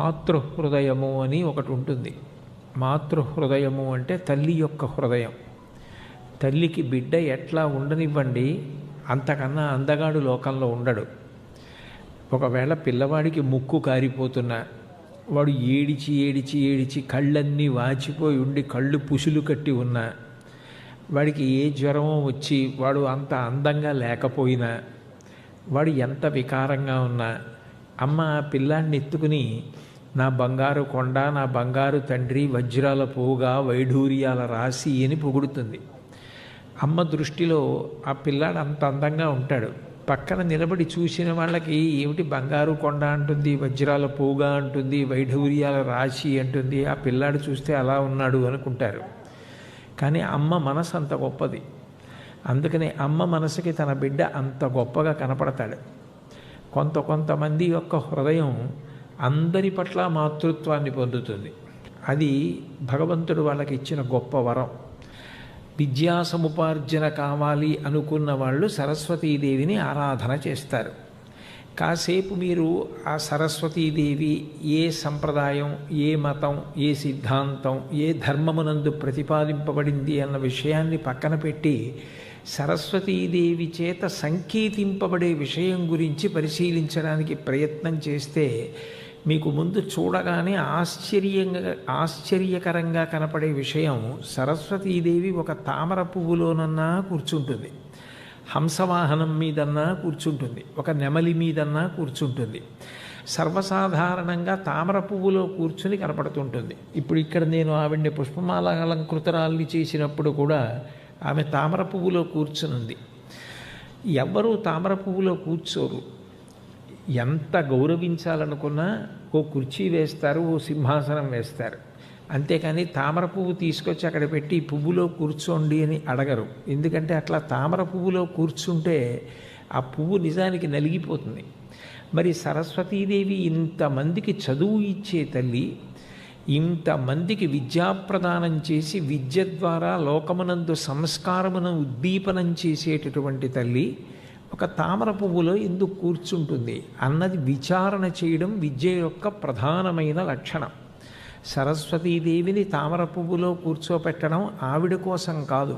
మాతృహృదయము అని ఒకటి ఉంటుంది. మాతృహృదయము అంటే తల్లి యొక్క హృదయం. తల్లికి బిడ్డ ఎట్లా ఉండనివ్వండి, అంతకన్నా అందగాడు లోకంలో ఉండడు. ఒకవేళ పిల్లవాడికి ముక్కు కారిపోతున్నా, వాడు ఏడిచి ఏడిచి ఏడిచి కళ్ళన్నీ వాచిపోయి ఉండి కళ్ళు పుసులు కట్టి ఉన్నా, వాడికి ఏ జ్వరమో వచ్చి వాడు అంత అందంగా లేకపోయినా, వాడు ఎంత వికారంగా ఉన్నా, అమ్మ ఆ పిల్లాన్ని ఎత్తుకుని నా బంగారు కొండ, నా బంగారు తండ్రి, వజ్రాల పోగా, వైఢూర్యాల రాశి అని పొగుడుతుంది. అమ్మ దృష్టిలో ఆ పిల్లాడు అంత అందంగా ఉంటాడు. పక్కన నిలబడి చూసిన వాళ్ళకి ఏమిటి బంగారు కొండ అంటుంది, వజ్రాల పోగా అంటుంది, వైఢూర్యాల రాశి అంటుంది, ఆ పిల్లాడు చూస్తే అలా ఉన్నాడు అనుకుంటారు. కానీ అమ్మ మనసు అంత గొప్పది. అందుకని అమ్మ మనసుకి తన బిడ్డ అంత గొప్పగా కనపడతాడు. కొంతమంది యొక్క హృదయం అందరి పట్ల మాతృత్వాన్ని పొందుతుంది. అది భగవంతుడు వాళ్ళకి ఇచ్చిన గొప్ప వరం. విద్యా సముపార్జన కావాలి అనుకున్న వాళ్ళు సరస్వతీదేవిని ఆరాధన చేస్తారు. కాసేపు మీరు ఆ సరస్వతీదేవి ఏ సంప్రదాయం, ఏ మతం, ఏ సిద్ధాంతం, ఏ ధర్మమునందు ప్రతిపాదింపబడింది అన్న విషయాన్ని పక్కన పెట్టి సరస్వతీదేవి చేత సంకేతింపబడే విషయం గురించి పరిశీలించడానికి ప్రయత్నం చేస్తే మీకు ముందు చూడగానే ఆశ్చర్యకరంగా కనపడే విషయం, సరస్వతీదేవి ఒక తామర పువ్వులోనన్నా కూర్చుంటుంది, హంసవాహనం మీదన్నా కూర్చుంటుంది, ఒక నెమలి మీదన్నా కూర్చుంటుంది. సర్వసాధారణంగా తామర పువ్వులో కూర్చుని కనపడుతుంటుంది. ఇప్పుడు ఇక్కడ నేను ఆవిడ్ని పుష్పమాల అలంకృతరాల్ని చేసినప్పుడు కూడా ఆమె తామర పువ్వులో కూర్చునుంది. ఎవ్వరూ తామర పువ్వులో కూర్చోరు. ఎంత గౌరవించాలనుకున్నా ఓ కుర్చీ వేస్తారు, ఓ సింహాసనం వేస్తారు. అంతేకాని తామర పువ్వు తీసుకొచ్చి అక్కడ పెట్టి పువ్వులో కూర్చోండి అని అడగరు. ఎందుకంటే అట్లా తామర పువ్వులో కూర్చుంటే ఆ పువ్వు నిజానికి నలిగిపోతుంది. మరి సరస్వతీదేవి ఇంతమందికి చదువు ఇచ్చే తల్లి, ఇంతమందికి విద్యాప్రదానం చేసి విద్య ద్వారా లోకమునందు సంస్కారమును ఉద్దీపనం చేసేటటువంటి తల్లి ఒక తామర పువ్వులో ఎందుకు కూర్చుంటుంది అన్నది విచారణ చేయడం విద్య యొక్క ప్రధానమైన లక్షణం. సరస్వతీదేవిని తామర పువ్వులో కూర్చోపెట్టడం ఆవిడ కోసం కాదు.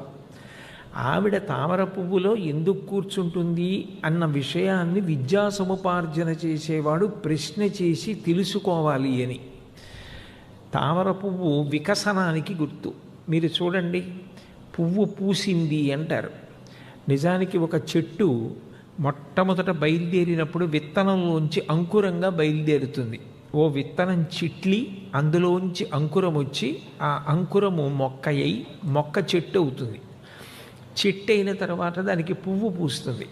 ఆవిడ తామర పువ్వులో ఎందుకు కూర్చుంటుంది అన్న విషయాన్ని విద్యా సముపార్జన చేసేవాడు ప్రశ్న చేసి తెలుసుకోవాలి అని. తామర పువ్వు వికసనానికి గుర్తు. మీరు చూడండి, పువ్వు పూసింది అంటారు. నిజానికి ఒక చెట్టు మొట్టమొదట బయలుదేరినప్పుడు విత్తనంలోంచి అంకురంగా బయలుదేరుతుంది. ఓ విత్తనం చిట్లి అందులోంచి అంకురం వచ్చి ఆ అంకురము మొక్క అయి మొక్క చెట్టు అవుతుంది. చెట్టు అయిన తర్వాత దానికి పువ్వు పూస్తుంది.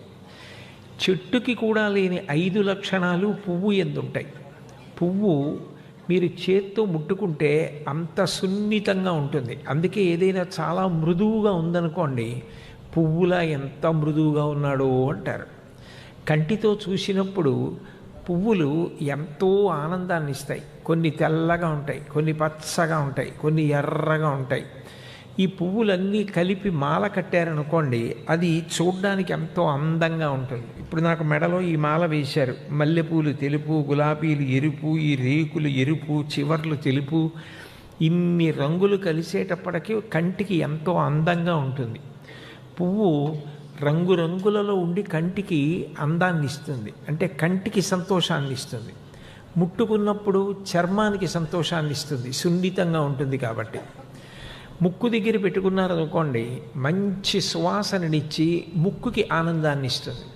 చెట్టుకి కూడా లేని 5 లక్షణాలు పువ్వు ఎందుంటాయి. పువ్వు మీరు చేత్తో ముట్టుకుంటే అంత సున్నితంగా ఉంటుంది. అందుకే ఏదైనా చాలా మృదువుగా ఉందనుకోండి, పువ్వులా ఎంత మృదువుగా ఉన్నాడో అంటారు. కంటితో చూసినప్పుడు పువ్వులు ఎంతో ఆనందాన్ని ఇస్తాయి. కొన్ని తెల్లగా ఉంటాయి, కొన్ని పచ్చగా ఉంటాయి, కొన్ని ఎర్రగా ఉంటాయి. ఈ పువ్వులన్నీ కలిపి మాల కట్టారనుకోండి, అది చూడ్డానికి ఎంతో అందంగా ఉంటుంది. ఇప్పుడు నాకు మెడలో ఈ మాల వేశారు. మల్లెపూలు తెలుపు, గులాబీలు ఎరుపు, ఈ రేకులు ఎరుపు, చివర్లు తెలుపు, ఇన్ని రంగులు కలిసేటప్పటికీ కంటికి ఎంతో అందంగా ఉంటుంది. పువ్వు రంగురంగులలో ఉండి కంటికి అందాన్ని ఇస్తుంది, అంటే కంటికి సంతోషాన్ని ఇస్తుంది. ముట్టుకున్నప్పుడు చర్మానికి సంతోషాన్ని ఇస్తుంది, సున్నితంగా ఉంటుంది కాబట్టి. ముక్కు దగ్గర పెట్టుకున్నారనుకోండి, మంచి సువాసననిచ్చి ముక్కుకి ఆనందాన్ని ఇస్తుంది.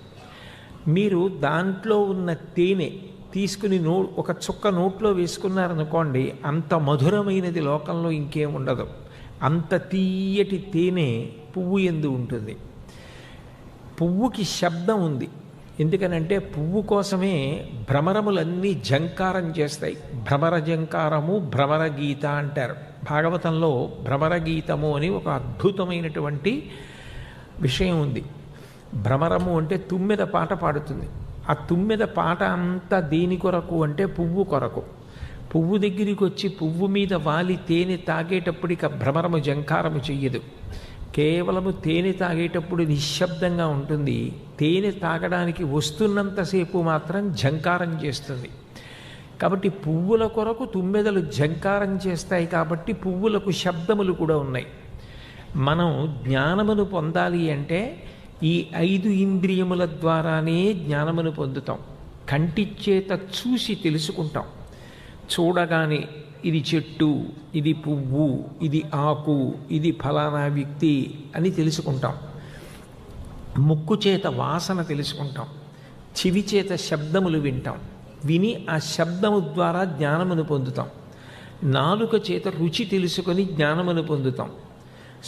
మీరు దాంట్లో ఉన్న తేనె తీసుకుని ఒక చుక్క నోట్లో వేసుకున్నారనుకోండి, అంత మధురమైనది లోకంలో ఇంకేం ఉండదు. అంత తీయటి తేనె పువ్వు యందు ఉంటుంది. పువ్వుకి శబ్దం ఉంది. ఎందుకనంటే పువ్వు కోసమే భ్రమరములన్నీ జంకారం చేస్తాయి. భ్రమర జంకారము, భ్రమర గీత అంటారు. భాగవతంలో భ్రమర గీతము అని ఒక అద్భుతమైనటువంటి విషయం ఉంది. భ్రమరము అంటే తుమ్మెద పాట పాడుతుంది. ఆ తుమ్మెద పాట అంతా దేని కొరకు అంటే పువ్వు కొరకు. పువ్వు దగ్గరికి వచ్చి పువ్వు మీద వాలి తేనె తాగేటప్పుడు ఇక భ్రమరము జంకారము చెయ్యదు. కేవలము తేనె తాగేటప్పుడు నిశ్శబ్దంగా ఉంటుంది. తేనె తాగడానికి వస్తున్నంతసేపు మాత్రం ఝంకారం చేస్తుంది. కాబట్టి పువ్వుల కొరకు తుమ్మెదలు ఝంకారం చేస్తాయి కాబట్టి పువ్వులకు శబ్దములు కూడా ఉన్నాయి. మనం జ్ఞానమును పొందాలి అంటే ఈ 5 ఇంద్రియముల ద్వారానే జ్ఞానమును పొందుతాం. కంటి చేత చూసి తెలుసుకుంటాం. చూడగానే ఇది చెట్టు, ఇది పువ్వు, ఇది ఆకు, ఇది ఫలానా వ్యక్తి అని తెలుసుకుంటాం. ముక్కు చేత వాసన తెలుసుకుంటాం. చెవి చేత శబ్దములు వింటాం. విని ఆ శబ్దము ద్వారా జ్ఞానమును పొందుతాం. నాలుక చేత రుచి తెలుసుకొని జ్ఞానమును పొందుతాం.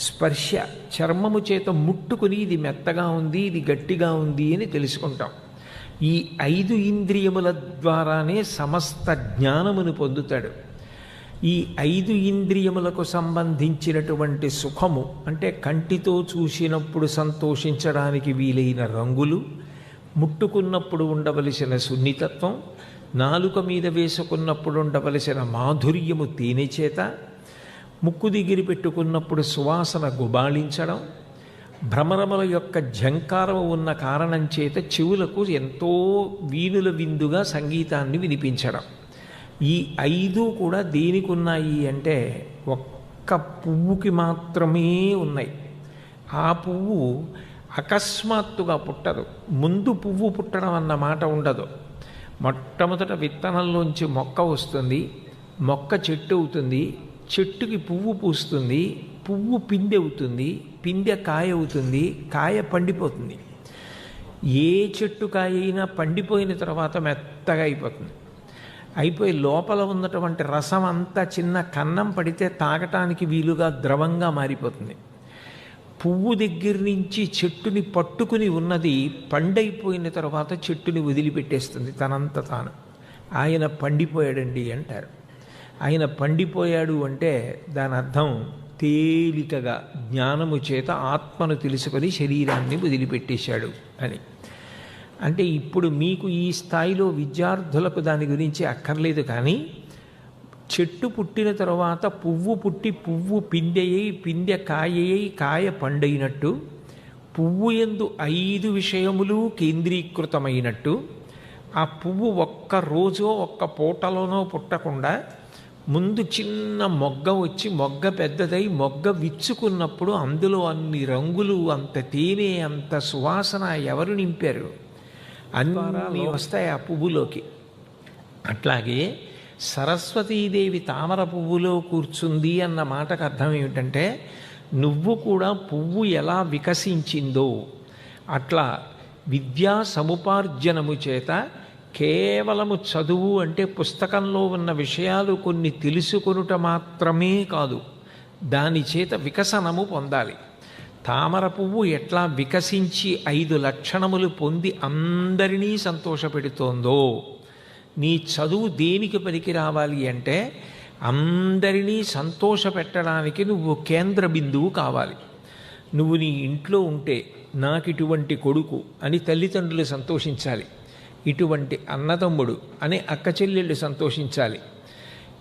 స్పర్శ చర్మము చేత ముట్టుకుని ఇది మెత్తగా ఉంది, ఇది గట్టిగా ఉంది అని తెలుసుకుంటాం. ఈ 5 ఇంద్రియముల ద్వారానే సమస్త జ్ఞానమును పొందుతాడు. ఈ 5 ఇంద్రియములకు సంబంధించినటువంటి సుఖము అంటే కంటితో చూసినప్పుడు సంతోషించడానికి వీలైన రంగులు, ముట్టుకున్నప్పుడు ఉండవలసిన సున్నితత్వం, నాలుక మీద వేసుకున్నప్పుడు ఉండవలసిన మాధుర్యము తేనె చేత, ముక్కు దిగిరి పెట్టుకున్నప్పుడు సువాసన గుబాళించడం, భ్రమరముల యొక్క ఝంకారము ఉన్న కారణం చేత చెవులకు ఎంతో వీణుల విందుగా సంగీతాన్ని వినిపించడం. ఈ 5 కూడా దేనికి ఉన్నాయి అంటే ఒక్క పువ్వుకి మాత్రమే ఉన్నాయి. ఆ పువ్వు అకస్మాత్తుగా పుట్టదు. ముందు పువ్వు పుట్టడం అన్న మాట ఉండదు. మొట్టమొదట విత్తనంలోంచి మొక్క వస్తుంది, మొక్క చెట్టు అవుతుంది, చెట్టుకి పువ్వు పూస్తుంది, పువ్వు పిందె అవుతుంది, పిందె కాయ అవుతుంది, కాయ పండిపోతుంది. ఏ చెట్టు కాయ అయినా పండిపోయిన తర్వాత మెత్తగా అయిపోతుంది. అయిపోయి లోపల ఉన్నటువంటి రసం అంతా చిన్న కన్నం పడితే తాగటానికి వీలుగా ద్రవంగా మారిపోతుంది. పువ్వు దగ్గర నుంచి చెట్టుని పట్టుకుని ఉన్నది పండైపోయిన తర్వాత చెట్టుని వదిలిపెట్టేస్తుంది తనంత తాను. ఆయన పండిపోయాడండి అంటారు. ఆయన పండిపోయాడు అంటే దాని అర్థం తేలికగా జ్ఞానము చేత ఆత్మను తెలుసుకొని శరీరాన్ని వదిలిపెట్టేశాడు అని. అంటే ఇప్పుడు మీకు ఈ స్థాయిలో విద్యార్థులకు దాని గురించి అక్కర్లేదు. కానీ చెట్టు పుట్టిన తర్వాత పువ్వు పుట్టి పువ్వు పిందెయ్యి, పిందె కాయయ్యి, కాయ పండైనట్టు, పువ్వు యందు 5 విషయములు కేంద్రీకృతమైనట్టు, ఆ పువ్వు ఒక్క రోజో ఒక్క పూటలోనో పుట్టకుండా ముందు చిన్న మొగ్గ వచ్చి మొగ్గ పెద్దదై మొగ్గ విచ్చుకున్నప్పుడు అందులో అన్ని రంగులు, అంత తేనె, అంత సువాసన ఎవరు నింపారు? అన్నీ వస్తాయి ఆ పువ్వులోకి. అట్లాగే సరస్వతీదేవి తామర పువ్వులో కూర్చుంది అన్న మాటకు అర్థం ఏమిటంటే నువ్వు కూడా పువ్వు ఎలా వికసించిందో అట్లా విద్యా సముపార్జనము చేత కేవలము చదువు అంటే పుస్తకంలో ఉన్న విషయాలు కొన్ని తెలుసుకొనుట మాత్రమే కాదు, దాని చేత వికసనము పొందాలి. తామర పువ్వు ఎట్లా వికసించి 5 లక్షణములు పొంది అందరినీ సంతోషపెడుతోందో, నీ చదువు దేనికి పనికి రావాలి అంటే అందరినీ సంతోషపెట్టడానికి నువ్వు కేంద్ర బిందువు కావాలి. నువ్వు నీ ఇంట్లో ఉంటే నాకు ఇటువంటి కొడుకు అని తల్లిదండ్రులు సంతోషించాలి, ఇటువంటి అన్నదమ్ముడు అని అక్క చెల్లెళ్ళు సంతోషించాలి,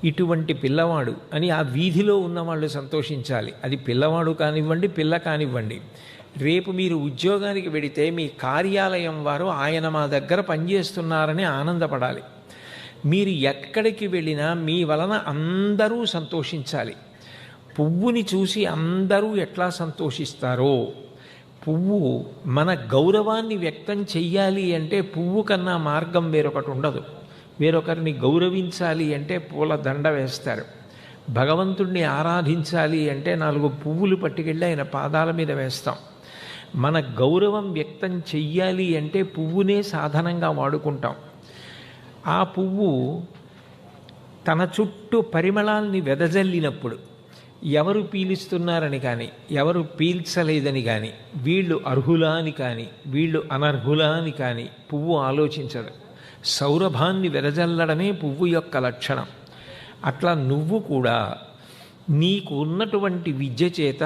ఇటువంటి పిల్లవాడు అని ఆ వీధిలో ఉన్నవాళ్ళు సంతోషించాలి. అది పిల్లవాడు కానివ్వండి, పిల్ల కానివ్వండి. రేపు మీరు ఉద్యోగానికి వెడితే మీ కార్యాలయం వారు ఆయన మా దగ్గర పనిచేస్తున్నారని ఆనందపడాలి. మీరు ఎక్కడికి వెళ్ళినా మీ వలన అందరూ సంతోషించాలి. పువ్వుని చూసి అందరూ ఎట్లా సంతోషిస్తారో, పువ్వు మన గౌరవాన్ని వ్యక్తం చెయ్యాలి అంటే పువ్వు కన్నా మార్గం వేరొకటి ఉండదు. వేరొకరిని గౌరవించాలి అంటే పూల దండ వేస్తారు. భగవంతుణ్ణి ఆరాధించాలి అంటే 4 పువ్వులు పట్టుకెళ్ళి ఆయన పాదాల మీద వేస్తాం. మన గౌరవం వ్యక్తం చెయ్యాలి అంటే పువ్వునే సాధనంగా వాడుకుంటాం. ఆ పువ్వు తన చుట్టూ పరిమళాల్ని వెదజల్లినప్పుడు ఎవరు పీలుస్తున్నారని కానీ ఎవరు పీల్చలేదని కానీ వీళ్ళు అర్హులా అని కానీ వీళ్ళు అనర్హులా అని కానీ పువ్వు ఆలోచించదు. సౌరభాన్ని వెదజల్లడమే పువ్వు యొక్క లక్షణం. అట్లా నువ్వు కూడా నీకు ఉన్నటువంటి విద్య చేత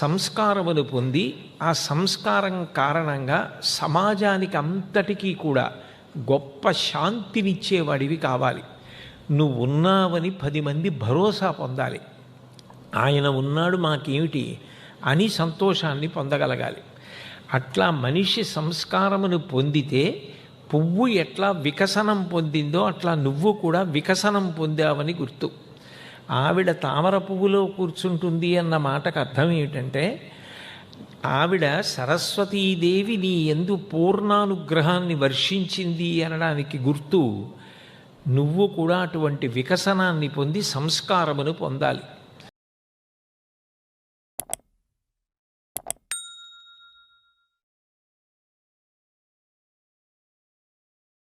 సంస్కారమును పొంది ఆ సంస్కారం కారణంగా సమాజానికి అంతటికీ కూడా గొప్ప శాంతినిచ్చేవాడివి కావాలి. నువ్వు ఉన్నావని 10 మంది భరోసా పొందాలి. ఆయన ఉన్నాడు మాకేమిటి అని సంతోషాన్ని పొందగలగాలి. అట్లా మనిషి సంస్కారమును పొందితే పువ్వు ఎట్లా వికసనం పొందిందో అట్లా నువ్వు కూడా వికసనం పొందావని గుర్తు. ఆవిడ తామర పువ్వులో కూర్చుంటుంది అన్న మాటకు అర్థం ఏమిటంటే, ఆవిడ సరస్వతీదేవి నీ యందు పూర్ణానుగ్రహాన్ని వర్షించింది అనడానికి గుర్తు. నువ్వు కూడా అటువంటి వికసనాన్ని పొంది సంస్కారమును పొందాలి.